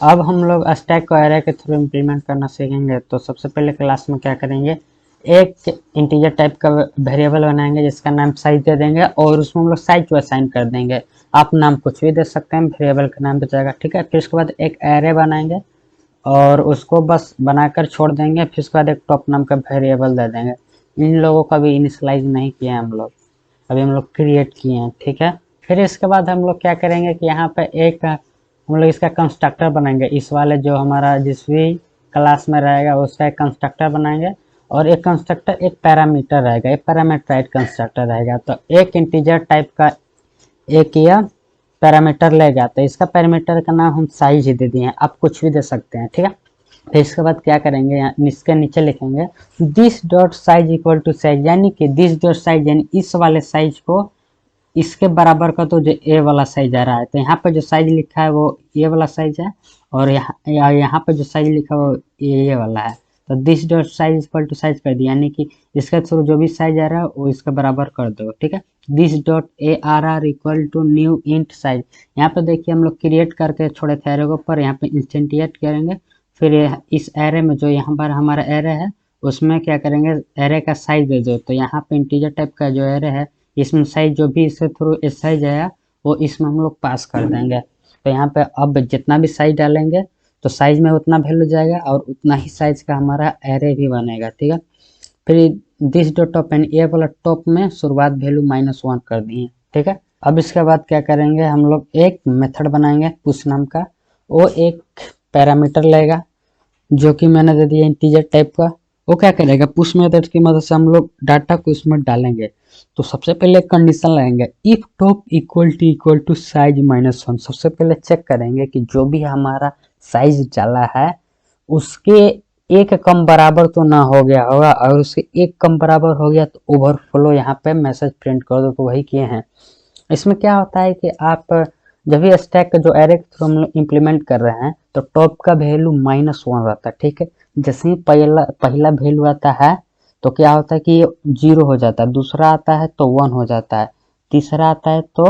अब हम लोग स्टैक को एरे के थ्रू इम्प्लीमेंट करना सीखेंगे। तो सबसे पहले क्लास में क्या करेंगे, एक इंटीजर टाइप का वेरिएबल बनाएंगे जिसका नाम साइज दे देंगे और उसमें हम लोग साइज को असाइन कर देंगे। आप नाम कुछ भी दे सकते हैं, वेरिएबल का नाम बचाएगा, ठीक है। फिर उसके बाद एक एरे बनाएंगे और उसको बस बनाकर छोड़ देंगे। फिर उसके बाद एक टॉप नाम का वेरिएबल दे देंगे। इन लोगों का भी इनिशियलाइज नहीं किया हम लोग, अभी हम लोग क्रिएट किए हैं, ठीक है। फिर इसके बाद हम लोग क्या करेंगे कि यहाँ पे एक हम लोग इसका कंस्ट्रक्टर बनाएंगे। इस वाले जो हमारा जिस भी क्लास में रहेगा उसका एक कंस्ट्रक्टर बनाएंगे और एक कंस्ट्रक्टर एक पैरामीटर रहेगा, एक पैरामीटराइज्ड कंस्ट्रक्टर रहेगा। तो एक इंटीजर टाइप का एक यह पैरामीटर लेगा, तो इसका पैरामीटर का नाम हम साइज ही दे दिए हैं, आप कुछ भी दे सकते हैं, ठीक है। फिर इसके बाद क्या करेंगे, इसके नीचे लिखेंगे this dot size equal to size, यानी कि दिस डॉट साइज यानी इस वाले साइज को इसके बराबर का, तो जो ए वाला साइज आ रहा है, तो यहाँ पे जो साइज लिखा है वो ए वाला साइज है और यहाँ पे जो साइज लिखा है वो ए वाला है। तो this dot size equal to size कर दिया, यानी कि इसके थ्रू जो भी साइज आ रहा है वो इसके बराबर कर दो, ठीक है। This dot A R R equal to new int size, यहाँ पे देखिए हम लोग क्रिएट करके छोड़े थे एरे को, पर यहाँ पे इंस्टेंटिएट करेंगे। फिर इस एरे में जो यहाँ पर हमारा एरे है उसमें क्या करेंगे, एरे का साइज दे दो। तो यहाँ पे इंटीजर टाइप का जो एरे है इसमें साइज जो भी इसके थ्रू साइज आया वो इसमें हम लोग पास कर देंगे। तो यहाँ पे अब जितना भी साइज डालेंगे तो साइज में उतना वैल्यू जाएगा और उतना ही साइज का हमारा एरे भी बनेगा, ठीक है। फिर दिस डॉट टॉप एंड ए वाला टॉप में शुरुआत वैल्यू -1 कर दिए, ठीक है। अब इसके बाद क्या करेंगे, हम लोग एक मेथड बनाएंगे पुश नाम का। वो एक पैरामीटर लेगा जो कि मैंने दे दिया इंटीजर टाइप का। वो क्या करेगा, पुश मेथड की मदद से हम लोग डाटा को इसमें डालेंगे। तो सबसे पहले कंडीशन लगाएंगे, if top equal to size -1। सबसे पहले चेक करेंगे कि जो भी हमारा साइज डाला है उसके एक कम बराबर तो ना हो गया होगा, अगर उसके एक कम बराबर हो गया तो ओवरफ्लो यहाँ पे मैसेज प्रिंट कर दो। तो वही किए हैं। इसमें क्या होता है कि आप जब भी स्टैक का जो एरे के थ्रू हम लोग इम्प्लीमेंट कर रहे हैं तो टॉप का वैल्यू -1 रहता है, ठीक है। जैसे ही पहला वैल्यू आता है तो क्या होता है कि 0 हो जाता है, दूसरा आता है तो 1 हो जाता है, तीसरा आता है तो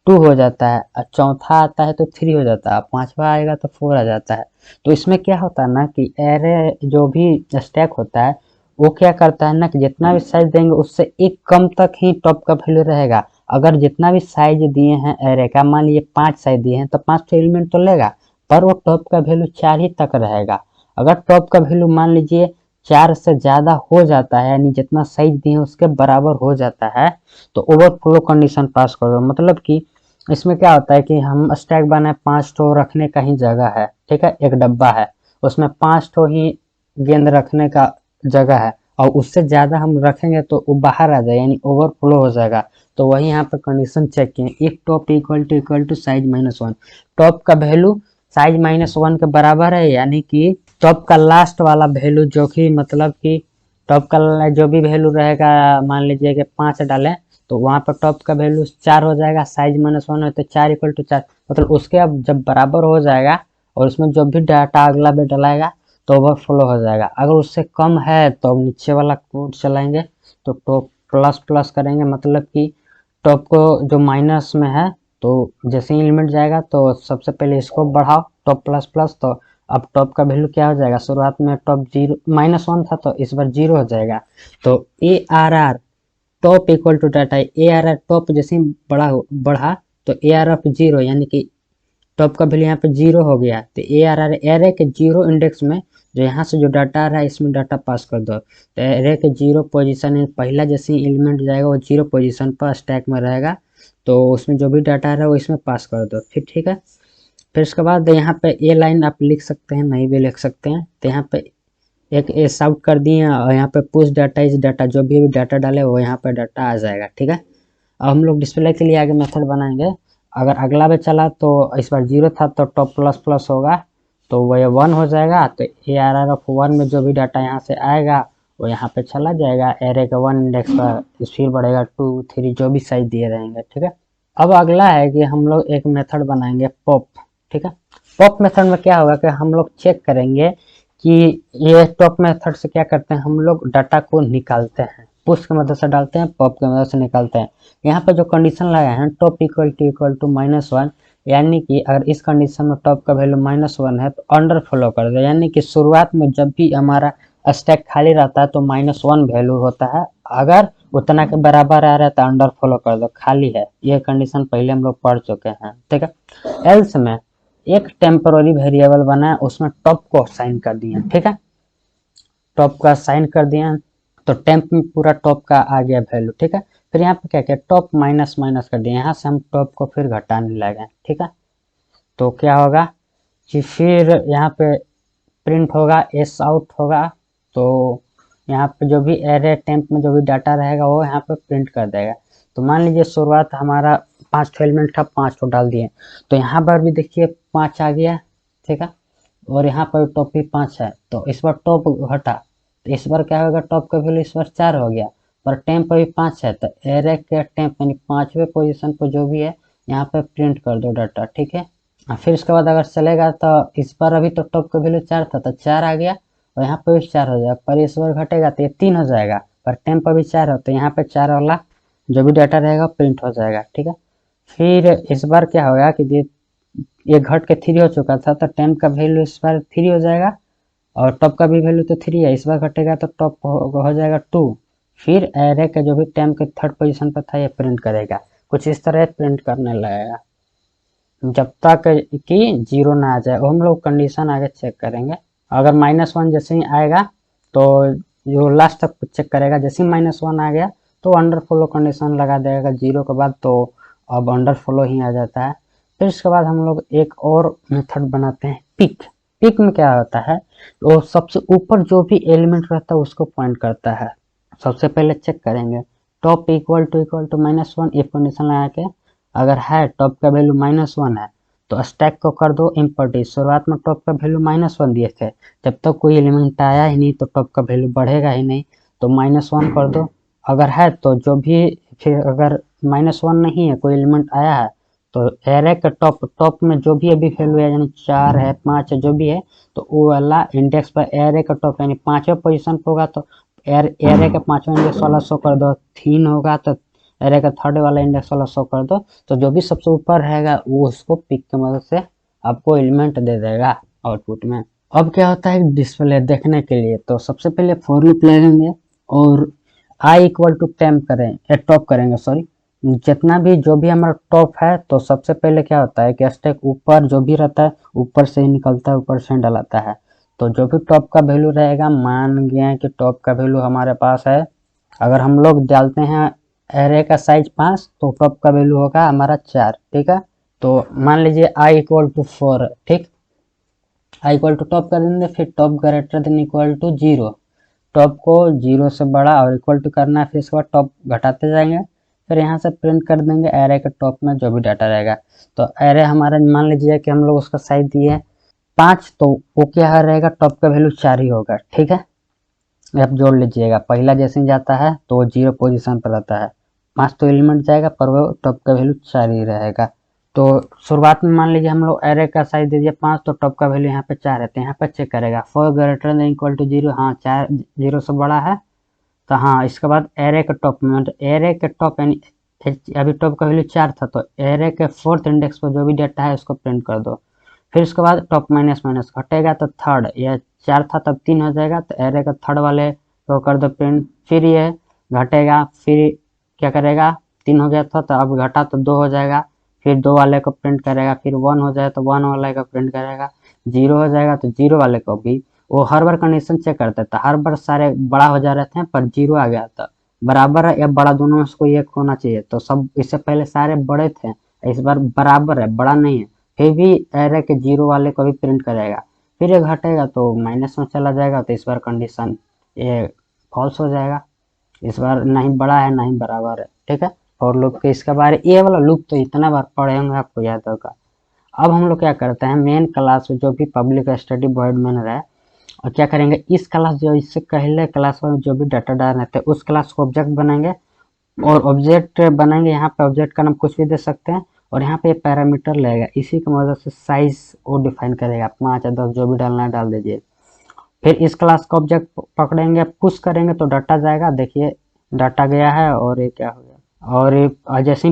2 हो जाता है, और चौथा आता है तो 3 हो जाता है, पांचवा आएगा तो 4 आ जाता है। तो इसमें क्या होता है ना कि एरे जो भी स्टैक होता है वो क्या करता है ना कि जितना भी साइज देंगे उससे एक कम तक ही टॉप का वैल्यू रहेगा। अगर जितना भी साइज दिए हैं एरे का, मान लीजिए 5 साइज दिए हैं तो 5 एलिमेंट तो लेगा, पर वो टॉप का वैल्यू 4 ही तक रहेगा। अगर टॉप का वैल्यू मान लीजिए 4 से ज्यादा हो जाता है, यानी जितना साइज दिए उसके बराबर हो जाता है, तो ओवरफ्लो कंडीशन पास कर दो। मतलब कि इसमें क्या होता है कि हम स्टैक बनाए 5 ठो रखने का ही जगह है, ठीक है। एक डब्बा है उसमें 5 ठो ही गेंद रखने का जगह है और उससे ज्यादा हम रखेंगे तो वो बाहर आ जाए, यानी ओवरफ्लो हो जाएगा। तो वही यहाँ पे कंडीशन चेक किए, if top equal to size -1। टॉप का वैल्यू साइज -1 के बराबर है, यानी कि टॉप का लास्ट वाला वैल्यू जो कि मतलब कि टॉप का जो भी वैल्यू रहेगा, मान लीजिए कि 5 डालें तो वहाँ पर टॉप का वैल्यू 4 हो जाएगा, साइज -1 है तो 4 इक्वल टू 4, मतलब उसके अब जब बराबर हो जाएगा और उसमें जो भी डाटा अगला भी डलाएगा तो ओवरफ्लो हो जाएगा। अगर उससे कम है तो अब नीचे वाला कोड चलाएंगे, तो टॉप प्लस प्लस करेंगे, मतलब कि टॉप को जो माइनस में है तो जैसे ही एलिमेंट जाएगा तो सबसे पहले इसको बढ़ाओ टॉप प्लस प्लस। तो अब टॉप का वैल्यू क्या हो जाएगा, शुरुआत में टॉप 0 -1 था तो इस बार 0 हो जाएगा। तो A R R top equal to data, A R R top जैसे ही बढ़ा तो ए आर आर 0, यानी कि टॉप का वैल्यू यहाँ पे 0 हो गया। तो ए आर आर एरे के 0 इंडेक्स में जो यहाँ से जो डाटा आ रहा है इसमें डाटा पास कर दो। तो एरे के 0 पोजीशन पहला जैसे ही एलिमेंट जाएगा वो 0 पोजीशन पर स्टैक में रहेगा, तो उसमें जो भी डाटा आ रहा है वो इसमें पास कर दो, फिर ठीक है। फिर उसके बाद यहाँ पे ए लाइन आप लिख सकते हैं, नहीं भी लिख सकते हैं। तो यहाँ पे एक एस आउट कर दिए और यहाँ पे पुश डाटा इस डाटा, जो भी डाटा डाले वो यहाँ पे डाटा आ जाएगा, ठीक है। अब हम लोग डिस्प्ले के लिए आगे मेथड बनाएंगे। अगर अगला भी चला तो इस बार 0 था तो टॉप प्लस प्लस होगा तो वह 1 हो जाएगा। तो ए आर आर ऑफ 1 में जो भी डाटा यहाँ से आएगा वो यहाँ पे चला जाएगा एरे के 1 इंडेक्स पर, फिर बढ़ेगा 2 3 जो भी साइज दिए रहेंगे, ठीक है। अब अगला है कि हम लोग एक मेथड बनाएंगे पॉप, ठीक है। पॉप मेथड में क्या होगा कि हम लोग चेक करेंगे कि ये टॉप मेथड से क्या करते हैं, हम लोग डाटा को निकालते हैं, पुश की मदद से डालते हैं, पॉप की मदद से निकालते हैं। यहाँ पे जो कंडीशन लगाए हैं टॉप इक्वल टू -1, यानी कि अगर इस कंडीशन में टॉप का वैल्यू -1 है तो अंडर फ्लो कर दो, यानी कि शुरुआत में जब भी हमारा स्टैक खाली रहता है तो -1 वैल्यू होता है, अगर उतना के बराबर आ रहा है तो अंडर फ्लो कर दो, खाली है। ये कंडीशन पहले हम लोग पढ़ चुके हैं, ठीक है। एल्स में एक टेम्पररी वेरिएबल बना है, उसमें टॉप को असाइन कर दिए, ठीक है। टॉप का असाइन कर दिया तो टेम्प में पूरा टॉप का आ गया वैल्यू, ठीक है। फिर यहाँ पे क्या किया, टॉप माइनस माइनस कर दिया, यहाँ से हम टॉप को फिर घटाने लगे, ठीक है। तो क्या होगा कि फिर यहाँ पे प्रिंट होगा, एस आउट होगा, तो यहाँ पे जो भी एरे टेम्प में जो भी डाटा रहेगा वो यहाँ पे प्रिंट कर देगा। तो मान लीजिए शुरुआत हमारा 5 एलिमेंट था, 5 को डाल दिए, तो यहाँ पर भी देखिए 5 आ गया, ठीक है। और यहाँ पर टॉप भी 5 है, तो इस बार टॉप घटा, तो इस बार क्या होगा, टॉप का वैल्यू इस बार 4 हो गया, पर टेम्प अभी 5 है, तो एरे के टेम्प यानी 5वें पोजीशन पर जो भी है यहाँ पे प्रिंट कर दो डाटा, ठीक है। फिर उसके बाद अगर चलेगा तो इस बार अभी तो टॉप का वैल्यू 4 था तो 4 आ गया, और यहाँ पे भी 4 हो जाएगा, पर इस बार घटेगा तो ये 3 हो जाएगा, पर टेम्प अभी 4 है तो यहाँ पे 4 वाला जो भी डाटा रहेगा प्रिंट हो जाएगा, ठीक है। फिर इस बार क्या होगा कि ये घट के 3 हो चुका था, तो टेम्प का वैल्यू इस बार 3 हो जाएगा, और टॉप का भी वैल्यू तो 3 है, इस बार घटेगा तो टॉप हो जाएगा 2। फिर एरे का जो भी टेम्प के थर्ड पोजीशन पर था ये प्रिंट करेगा, कुछ इस तरह प्रिंट करने लगेगा जब तक कि 0 ना आ जाए। वो हम लोग कंडीशन आगे चेक करेंगे। अगर -1 जैसे ही आएगा तो जो लास्ट तक चेक करेगा, जैसे ही -1 आ गया तो अंडर फ्लो कंडीशन लगा देगा 0 के बाद, तो अब अंडर फ्लो ही आ जाता है। फिर इसके बाद हम लोग एक और मेथड बनाते हैं, पिक। पिक में क्या होता है, वो सबसे ऊपर जो भी एलिमेंट रहता है उसको पॉइंट करता है। सबसे पहले चेक करेंगे top equal to -1, if condition लगा के अगर है टॉप का वैल्यू -1 है तो स्टैक को कर दो इम्पॉर्टी। शुरुआत में टॉप का वैल्यू -1 दिए थे, जब तक कोई एलिमेंट आया ही नहीं तो टॉप का वैल्यू बढ़ेगा ही नहीं, तो -1 कर दो। अगर है तो जो भी, फिर अगर -1 नहीं है, कोई एलिमेंट आया है, तो एरे के टॉप में जो भी अभी वैल्यू है, यानी 4 है, 5 है, जो भी है, तो वो वाला इंडेक्स पर एरे का टॉप यानी 5वें पोजीशन पर होगा तो एरे का 5वां इंडेक्स वाला शो कर दो। 3 होगा तो एरे का थर्ड वाला इंडेक्स वाला शो कर दो, तो जो भी सबसे ऊपर रहेगा वो उसको पिक की मदद से आपको एलिमेंट दे देगा आउटपुट में। अब क्या होता है डिस्प्ले देखने के लिए, तो सबसे पहले फॉर लूप लगेंगे और आई इक्वल टू टेम्प करें, टॉप करेंगे, सॉरी, जितना भी जो भी हमारा टॉप है, तो सबसे पहले क्या होता है कि स्टैक ऊपर जो भी रहता है ऊपर से ही निकलता है, ऊपर से डलाता है। तो जो भी टॉप का वैल्यू रहेगा, मान गया कि टॉप का वैल्यू हमारे पास है, अगर हम लोग डालते हैं एरे का साइज 5 तो टॉप का वैल्यू होगा हमारा 4, ठीक है। तो मान लीजिए आई इक्वल टू 4, ठीक, आई इक्वल टू टॉप कर देंगे, फिर top greater than equal to 0, top को 0 से बड़ा और इक्वल टू करना है, फिर इसके बाद टॉप घटाते जाएंगे, फिर यहाँ से प्रिंट कर देंगे एरे के टॉप में जो भी डाटा रहेगा। तो एरे हमारा मान लीजिए कि हम लोग उसका साइज दिए 5, तो वो क्या रहेगा, टॉप का वैल्यू 4 ही होगा, ठीक है। आप जोड़ लीजिएगा, पहला जैसे ही जाता है तो वो 0 पोजीशन पर रहता है, 5 तो एलिमेंट जाएगा पर वो टॉप का वैल्यू 4 ही रहेगा। तो शुरुआत में मान लीजिए हम लोग एरे का साइज दे दिया 5, तो टॉप का वैल्यू यहाँ पे 4 है, तो यहाँ पे चेक करेगा for greater than equal to 0, हाँ 4 0 से बड़ा है, तो हाँ इसके बाद एरे के टॉप में, एरे के टॉप यानी अभी टॉप का वैल्यू 4 था, तो एरे के 4th इंडेक्स पर जो भी डाटा है उसको प्रिंट कर दो। फिर उसके बाद टॉप माइनस माइनस घटेगा तो थर्ड, यह 4 था तब 3 हो जाएगा, तो एरे का थर्ड वाले को कर दो प्रिंट। फिर ये घटेगा, फिर क्या करेगा, 3 हो गया था तो अब घटा तो 2 हो जाएगा, फिर 2 वाले को प्रिंट करेगा, फिर 1 हो जाए तो 1 वाले को प्रिंट करेगा, 0 हो जाएगा तो 0 वाले को भी। वो हर बार कंडीशन चेक करता था, हर बार सारे बड़ा हो जा रहे थे पर 0 आ गया था, बराबर है या बड़ा, दोनों में से कोई एक होना चाहिए, तो सब इससे पहले सारे बड़े थे, इस बार बराबर है, बड़ा नहीं है, फिर भी एरे के 0 वाले को भी प्रिंट करेगा। फिर ये घटेगा तो माइनस में चला जाएगा, तो इस बार कंडीशन ये फॉल्स हो जाएगा, इस बार नहीं बड़ा है नहीं बराबर है, ठीक है। और लूप के इसके बारे, ये वाला लूप तो इतना बार पढ़े होंगे आपको याद होगा। अब हम लोग क्या करते हैं, मेन क्लास जो भी पब्लिक स्टडी वॉइड मेन है, और क्या करेंगे, इस क्लास जो इससे पहले क्लास में जो भी डाटा डाल रहे थे उस क्लास को ऑब्जेक्ट बनाएंगे, और ऑब्जेक्ट बनाएंगे, यहाँ पे ऑब्जेक्ट का नाम कुछ भी दे सकते हैं, और यहाँ पे पैरामीटर लगेगा, इसी की मदद से साइज वो डिफाइन करेगा, 5 या 10 जो भी डालना है डाल दीजिए। फिर इस क्लास का ऑब्जेक्ट पकड़ेंगे, पुश करेंगे तो डाटा जाएगा, देखिए डाटा गया है, और ये क्या हो गया, और जैसे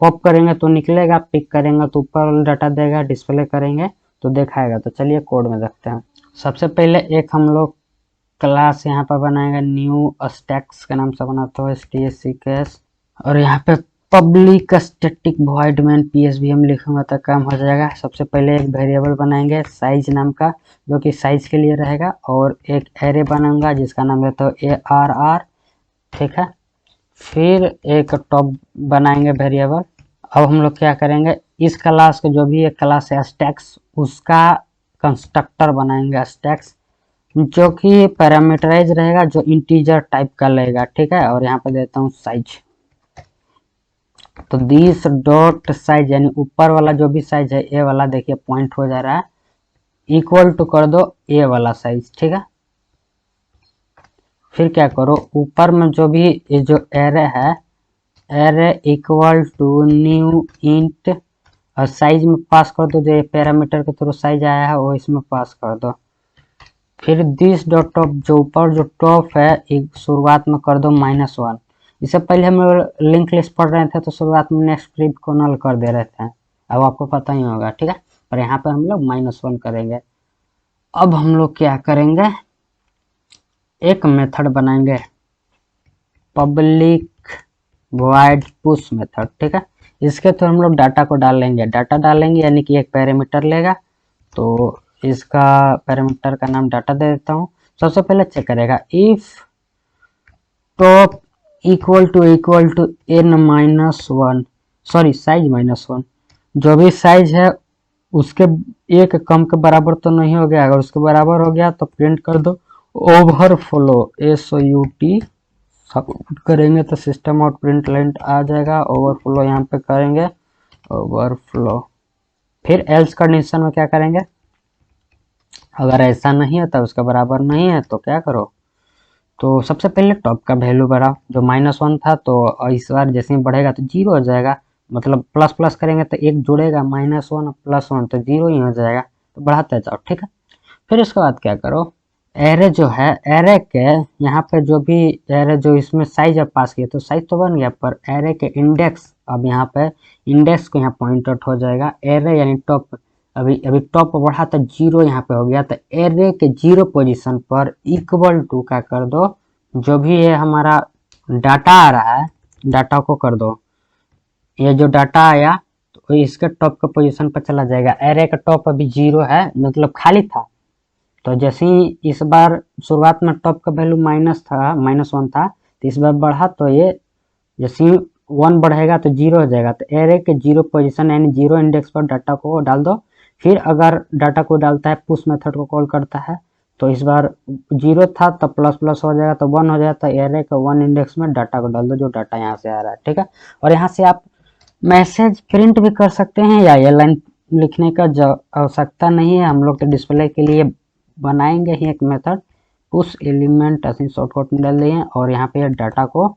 पॉप करेंगे तो निकलेगा, पिक करेंगे तो ऊपर डाटा देगा, डिस्प्ले करेंगे तो दिखाएगा। तो चलिए कोड में देखते हैं। सबसे पहले एक हम लोग क्लास यहाँ पर बनाएंगे, न्यू स्टैक्स के नाम से बनाते हो, STSCKS, और यहाँ पे public static void main PSV हम लिखूंगा तो काम हो जाएगा। सबसे पहले एक वेरिएबल बनाएंगे साइज नाम का, जो कि साइज के लिए रहेगा, और एक एरे बनाऊंगा जिसका नाम रहता है ARR, ठीक है। फिर एक टॉप बनाएंगे वेरिएबल। अब हम लोग क्या करेंगे, इस क्लास का जो भी एक क्लास है स्टैक्स, उसका कंस्ट्रक्टर बनाएंगे स्टैक्स, जो कि पैरामीटराइज रहेगा, जो इंटीजर टाइप का लेगा, ठीक है। और यहाँ पे देता हूँ साइज, तो दिस डॉट साइज यानी ऊपर वाला जो भी साइज है ए वाला, देखिए पॉइंट हो जा रहा है, इक्वल टू कर दो ए वाला साइज, ठीक है। फिर क्या करो, ऊपर में जो भी ये जो एरे है, array equal to new int, और साइज में पास कर दो, जो पैरामीटर के थ्रू साइज आया है वो इसमें पास कर दो। फिर दिस डॉट टॉप, जो ऊपर जो टॉप है एक शुरुआत में कर दो -1। इससे पहले हम लोग लिंक लिस्ट पढ़ रहे थे तो शुरुआत में नेक्स्ट स्क्रिप्ट को नल कर दे रहे थे, अब आपको पता ही होगा, ठीक है। पर यहाँ पर हम लोग -1 करेंगे। अब हम लोग क्या करेंगे, एक मेथड बनाएंगे पब्लिक वॉइड पुश मेथड, ठीक है। इसके थ्रू हम लोग डाटा को डालेंगे, डाटा डालेंगे यानी कि एक पैरामीटर लेगा, तो इसका पैरामीटर का नाम डाटा दे देता हूँ। सबसे पहले चेक करेगा if top equal to n-1, sorry size -1, जो भी साइज है उसके एक कम के बराबर तो नहीं हो गया, अगर उसके बराबर हो गया तो प्रिंट कर दो ओवरफ्लो, SOUT करेंगे तो सिस्टम आउट प्रिंट लाइन आ जाएगा, ओवरफ्लो यहाँ पे करेंगे, ओवरफ्लो। फिर एल्स कंडीशन में क्या करेंगे, अगर ऐसा नहीं है तो उसका बराबर नहीं है तो क्या करो, तो सबसे पहले टॉप का वैल्यू बढ़ाओ, जो -1 था तो इस बार जैसे ही बढ़ेगा तो 0 हो जाएगा, मतलब प्लस प्लस करेंगे तो एक जुड़ेगा, -1 + 1 तो 0 ही हो जाएगा, तो बढ़ाते जाओ, ठीक है। फिर इसके बाद क्या करो, एरे जो है, एरे के यहाँ पे जो भी एरे जो इसमें साइज अब पास किया तो साइज तो बन गया, पर एरे के इंडेक्स, अब यहाँ पे इंडेक्स को यहाँ पॉइंट आउट हो जाएगा, एरे यानी टॉप, अभी टॉप बढ़ा तो 0 यहाँ पे हो गया, तो एरे के 0 पोजीशन पर इक्वल टू का कर दो, जो भी ये हमारा डाटा आ रहा है, डाटा को कर दो, ये जो डाटा आया तो इसके टॉप का पोजीशन पर चला जाएगा। एरे का टॉप अभी 0 है, मतलब खाली था, तो जैसे ही इस बार शुरुआत में टॉप का वैल्यू -1 था, तो इस बार बढ़ा तो ये जैसे ही 1 बढ़ेगा तो 0 हो जाएगा, तो एरे के 0 पोजीशन यानी 0 इंडेक्स पर डाटा को डाल दो। फिर अगर डाटा को डालता है, पुश मेथड को कॉल करता है, तो इस बार 0 था तो प्लस प्लस हो जाएगा तो 1 हो जाता है, एरे के 1 इंडेक्स में डाटा को डाल दो, जो डाटा यहाँ से आ रहा है, ठीक है। और यहाँ से आप मैसेज प्रिंट भी कर सकते हैं, या ये लाइन लिखने का आवश्यकता नहीं है, हम लोग तो डिस्प्ले के लिए बनाएंगे ही एक मेथड, पुश एलिमेंट ऐसे शॉर्टकट में डाल दिए, और यहाँ पे डाटा को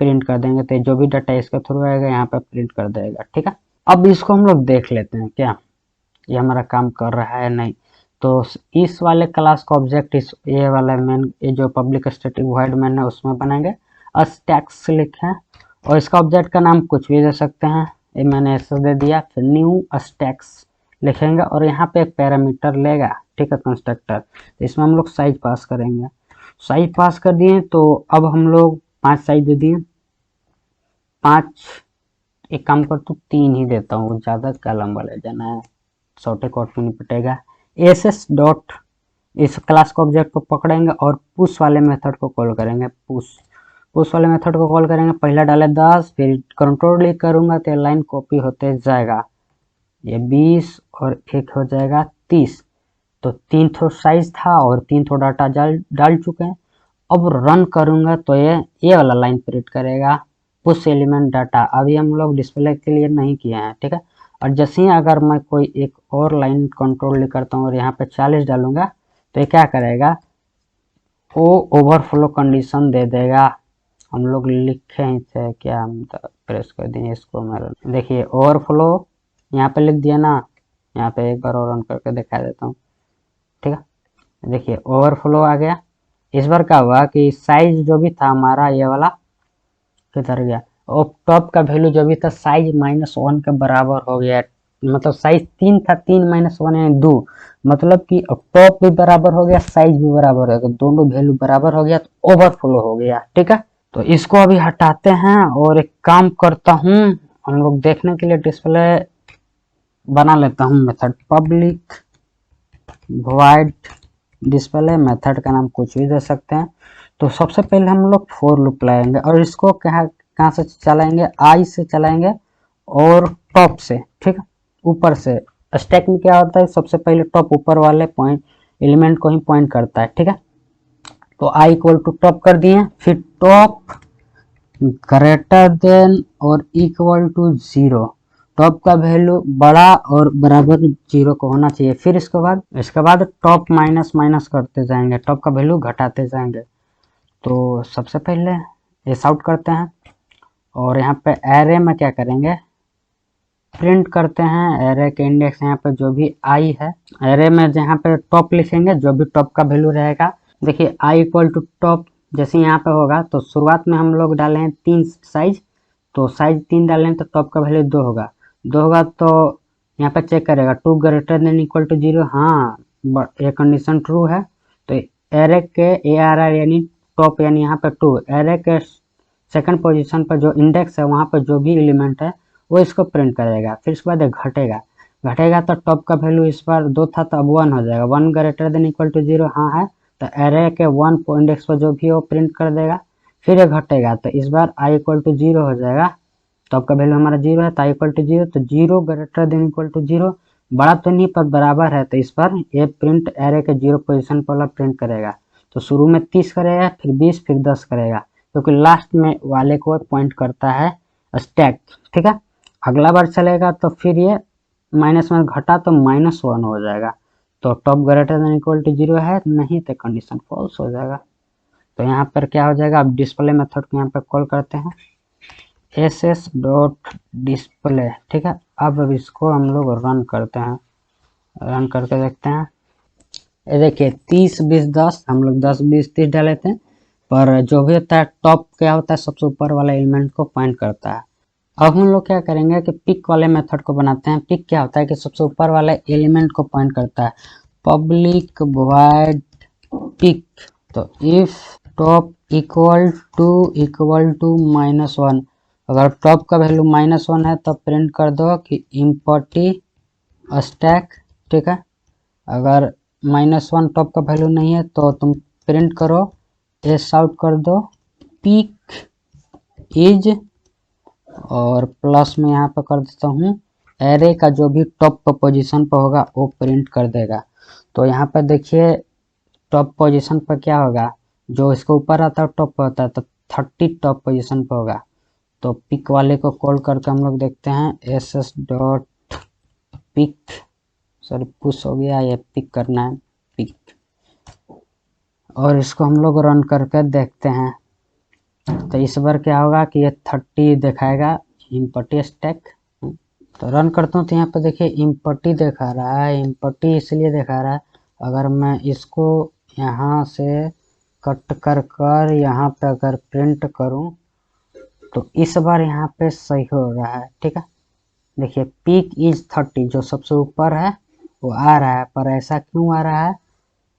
प्रिंट कर देंगे, तो जो भी डाटा इसके थ्रू आएगा यहाँ पे प्रिंट कर देगा, ठीक है। अब इसको हम लोग देख लेते हैं क्या ये हमारा काम कर रहा है नहीं। तो इस वाले क्लास का ऑब्जेक्ट इस ये वाला मेन, ये जो पब्लिक स्टैटिक वॉइड मेन है उसमें बनाएंगे, स्टैक्स लिखें, और इसका ऑब्जेक्ट का नाम कुछ भी दे सकते हैं, ये मैंने ऐसा दे दिया। फिर न्यू स्टैक्स लिखेंगे, और यहाँ पे एक पैरामीटर लेगा, ठीक है, कंस्ट्रक्टर, तो इसमें हम लोग साइज पास करेंगे। साइज पास कर दिए तो अब हम लोग 5 साइज दे दिए, 5, एक काम कर तो 3 ही देता हूँ, ज़्यादा क्या लंबा ले जाना है, छोटे कोट में निपटेगा। एस डॉट इस क्लास को ऑब्जेक्ट को पकड़ेंगे और पुश वाले मेथड को कॉल करेंगे, पुश वाले मेथड को कॉल करेंगे, पहला डाले 10, फिर कंट्रोल क्लिक करूंगा तो लाइन कॉपी होते जाएगा, ये 20 और 1 हो जाएगा 30, तो 3 थो साइज था और 3 थो डाटा डाल चुके हैं। अब रन करूंगा तो ये वाला लाइन प्रिंट करेगा, पुश एलिमेंट डाटा, अभी हम लोग डिस्प्ले के लिए नहीं किए हैं, ठीक है। और जैसे ही अगर मैं कोई एक और लाइन कंट्रोल करता हूँ और यहाँ पे 40 डालूंगा तो ये क्या करेगा, वो ओवरफ्लो कंडीशन दे देगा। हम लोग लिखे ही थे क्या, हम प्रेस कर देंगे इसको, मेरा देखिए ओवरफ्लो यहाँ पे लिख दिया ना, यहाँ पे एक बार और रन करके दिखा देता हूँ, ठीक है। देखिए ओवरफ्लो आ गया। इस बार क्या हुआ कि साइज जो भी था हमारा ये वाला किधर गया, और टॉप का वैल्यू जो भी था साइज -1 के बराबर हो गया, मतलब साइज 3 था, 3 - 1 यानी 2, मतलब कि टॉप भी बराबर हो गया, साइज भी बराबर हो गया, दोनों वैल्यू बराबर हो गया तो ओवरफ्लो हो गया। ठीक है, तो इसको अभी हटाते हैं और एक काम करता हूँ, हम लोग देखने के लिए डिस्प्ले बना लेता हूँ method public void display, method का नाम कुछ भी दे सकते हैं। तो सबसे पहले हम लोग फॉर लूप लगाएंगे और इसको कहाँ से चलाएंगे, आई से चलाएंगे और टॉप से। ठीक है, ऊपर से स्टैक में क्या होता है, सबसे पहले टॉप ऊपर वाले पॉइंट एलिमेंट को ही पॉइंट करता है। ठीक है, तो आई इक्वल टू टॉप कर दिए, फिर टॉप ग्रेटर देन और इक्वल टू 0, टॉप का वैल्यू बड़ा और बराबर 0 को होना चाहिए। फिर इसके बाद टॉप माइनस माइनस करते जाएंगे, टॉप का वैल्यू घटाते जाएंगे। तो सबसे पहले एस आउट करते हैं और यहाँ पे एरे में क्या करेंगे, प्रिंट करते हैं एरे के इंडेक्स, यहाँ पे जो भी आई है एरे में जहाँ पे टॉप लिखेंगे, जो भी टॉप का वैल्यू रहेगा। देखिए आई इक्वल टू टॉप जैसे यहाँ पे होगा तो शुरुआत में हम लोग डाले हैं 3 साइज, तो साइज 3 डालें तो टॉप का वैल्यू 2 होगा, 2 होगा तो यहाँ पे चेक करेगा 2 ग्रेटर देन इक्वल टू 0, हाँ ये कंडीशन ट्रू है। तो एरे के ARR यानी टॉप यानी यहाँ पे 2, एरे के सेकंड पोजीशन पर जो इंडेक्स है वहाँ पर जो भी एलिमेंट है वो इसको प्रिंट करेगा। फिर उसके बाद घटेगा तो टॉप का वैल्यू इस बार 2 था तो अब 1 हो जाएगा, 1 ग्रेटर देन इक्वल टू 0 हाँ है, तो एरे के 1 इंडेक्स पर जो भी वो प्रिंट कर देगा। फिर ये घटेगा तो इस बार आई इक्वल टू 0 हो जाएगा, टॉप का वैल्यू हमारा 0 है तो आई इक्वल टू 0, तो 0 ग्रेटर देन इक्वल टू 0 बड़ा तो नहीं पर बराबर है, तो इस बार ये प्रिंट एरे के 0 पोजीशन पर प्रिंट करेगा। तो शुरू में 30 करेगा, फिर 20, फिर 10 करेगा, क्योंकि लास्ट में वाले को पॉइंट करता है स्टैक। ठीक है, अगला बार चलेगा तो फिर ये माइनस में घटा तो -1 हो जाएगा, तो top greater than equal to 0 है, नहीं तो कंडीशन फॉल्स हो जाएगा। तो यहाँ पर क्या हो जाएगा, अब डिस्प्ले मेथड को यहाँ पर कॉल करते हैं ss.display। ठीक है, अब इसको हम लोग रन करते हैं, रन करके देखते हैं। ये देखिए 30 20 10, हम लोग 10 20 30 डाले थे, पर जो भी होता है टॉप क्या होता है सबसे ऊपर वाला एलिमेंट को पॉइंट करता है। अब हम लोग क्या करेंगे कि पिक वाले मेथड को बनाते हैं। पिक क्या होता है कि सबसे ऊपर वाले एलिमेंट को पॉइंट करता है, पब्लिक वॉइड पिक। तो इफ टॉप इक्वल टू -1, अगर टॉप का वैल्यू -1 है तो प्रिंट कर दो कि इम्पटी स्टैक। ठीक है, अगर -1 टॉप का वैल्यू नहीं है तो तुम प्रिंट करो, एस आउट कर दो पिक इज, और प्लस में यहाँ पर कर देता हूँ एरे का जो भी टॉप पोजीशन पर होगा वो प्रिंट कर देगा। तो यहाँ पर देखिए टॉप पोजीशन पर क्या होगा, जो इसके ऊपर आता है टॉप पर होता है तो 30 टॉप पोजीशन पर होगा। तो पिक वाले को कॉल करके हम लोग देखते हैं ss.pick, सॉरी पुश हो गया, ये पिक करना है पिक, और इसको हम लोग रन करके देखते हैं। तो इस बार क्या होगा कि ये 30 दिखाएगा इम्पटी स्टैक। तो रन करता हूँ तो यहाँ पे देखिए इम्पटी दिखा रहा है, इम्पटी इसलिए दिखा रहा है, अगर मैं इसको यहाँ से कट कर यहाँ पे अगर प्रिंट करूँ तो इस बार यहाँ पे सही हो रहा है। ठीक है, देखिए पिक इज 30 जो सबसे ऊपर है वो आ रहा है, पर ऐसा क्यों आ रहा है,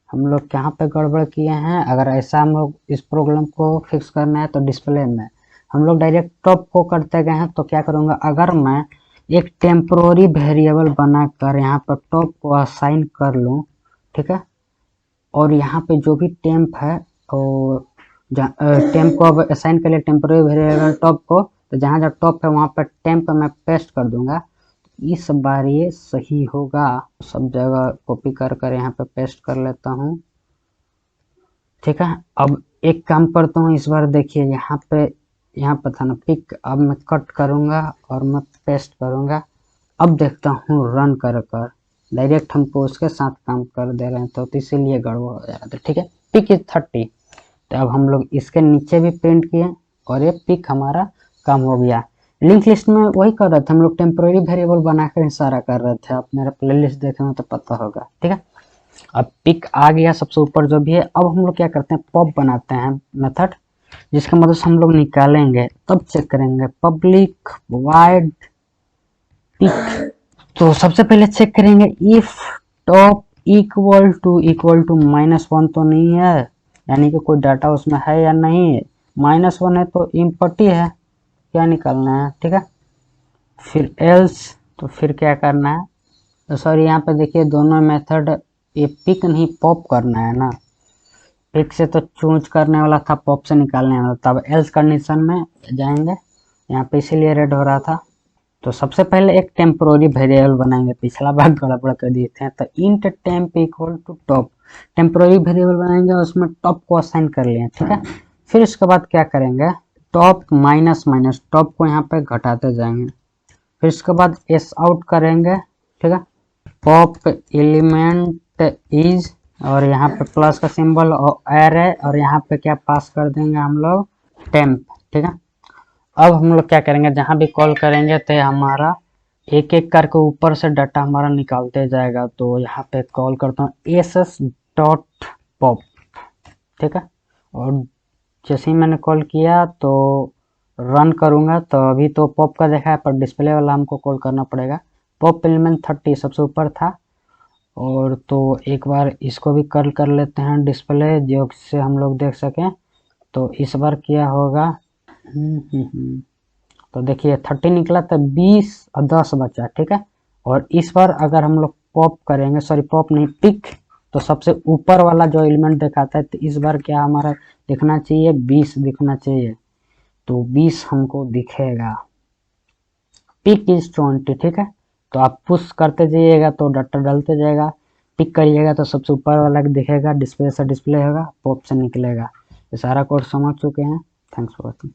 हम लोग यहाँ पे गड़बड़ किए हैं। अगर ऐसा हम लोग इस प्रॉब्लम को फिक्स करना है तो डिस्प्ले में हम लोग डायरेक्ट टॉप को करते गए हैं। तो क्या करूँगा, अगर मैं एक टेम्पोररी वेरिएबल बनाकर यहाँ पर टॉप को असाइन कर लूँ, ठीक है, और यहाँ पे जो भी टेम्प है और टेम्प को अब असाइन कर लिया टेम्पोररी वेरिएबल टॉप को, तो जहाँ जहाँ टॉप है वहाँ पर टेम्प मैं पेस्ट कर दूंगा, इस बार ये सही होगा। सब जगह कॉपी कर यहाँ पे पेस्ट कर लेता हूँ। ठीक है, अब एक काम करता हूँ, इस बार देखिए यहाँ पे था ना पिक, अब मैं कट करूँगा और मैं पेस्ट करूँगा। अब देखता हूँ रन कर डायरेक्ट हमको उसके साथ काम कर दे रहे हैं तो इसीलिए गड़बड़ हो जा रहा था। ठीक है, पिक इज 30, तो अब हम लोग इसके नीचे भी प्रिंट किए और ये पिक हमारा काम हो गया। लिंक लिस्ट में वही कर रहे थे हम लोग, टेम्पोररी वेरिएबल बनाकर इशारा कर रहे थे, आप मेरा प्लेलिस्ट देखे हो तो पता होगा। ठीक है, अब पिक आ गया सबसे ऊपर जो भी है। अब हम लोग क्या करते हैं, पॉप बनाते हैं मेथड जिसका मतलब हम लोग निकालेंगे तब चेक करेंगे पब्लिक वाइड पिक। तो सबसे पहले चेक करेंगे इफ टॉप इक्वल टू -1 तो नहीं है, यानी कि कोई डाटा उसमें है या नहीं है। -1 है तो इम्पटी है, क्या निकालना है, ठीक है। फिर एल्स, तो फिर क्या करना है, तो सॉरी यहाँ पे देखिए दोनों मेथड, ये पिक नहीं पॉप करना है ना, पिक से तो चूज करने वाला था, पॉप से निकालने वाला था। अब एल्स कंडीशन में जाएंगे, यहाँ पे इसीलिए रेड हो रहा था। तो सबसे पहले एक टेम्पोररी वेरिएबल बनाएंगे, पिछला भाग गड़बड़ कर दिए थे। तो int temp equal to top, temporary variable बनाएंगे और उसमें टॉप को असाइन कर लिए, ठीक है। फिर उसके बाद क्या करेंगे, टॉप माइनस माइनस टॉप को यहाँ पे घटाते जाएंगे। फिर उसके बाद एस आउट करेंगे, ठीक है। पॉप एलिमेंट इज, और यहाँ पे प्लस का सिंबल और एरे, और यहाँ पे क्या पास कर देंगे हम लोग, टेम्प, ठीक है। अब हम लोग क्या करेंगे, जहां भी कॉल करेंगे तो हमारा एक एक करके ऊपर से डाटा हमारा निकालते जाएगा। तो यहाँ पे कॉल करता हूँ एस डॉट पॉप, ठीक है। और जैसे ही मैंने कॉल किया तो रन करूंगा, तो अभी तो पॉप का देखा है, पर डिस्प्ले वाला हमको कॉल करना पड़ेगा। पॉप एलिमेंट 30 सबसे ऊपर था। और तो एक बार इसको भी कर लेते हैं डिस्प्ले, जिससे हम लोग देख सकें। तो इस बार क्या होगा, तो देखिए 30 निकला, तो 20 और 10 बचा, ठीक है। और इस बार अगर हम लोग पॉप करेंगे, सॉरी पॉप नहीं पिक, तो सबसे ऊपर वाला जो एलिमेंट दिखाता है, तो इस बार क्या हमारा दिखना चाहिए, 20 दिखना चाहिए। तो 20 हमको दिखेगा, पिक इज 20, ठीक है। तो आप पुश करते जाइएगा तो डाटा डालते जाएगा, पिक करिएगा तो सबसे ऊपर वाला दिखेगा, डिस्प्ले से डिस्प्ले होगा, पॉप से निकलेगा। ये सारा कोड समझ चुके हैं। Thanks for watching.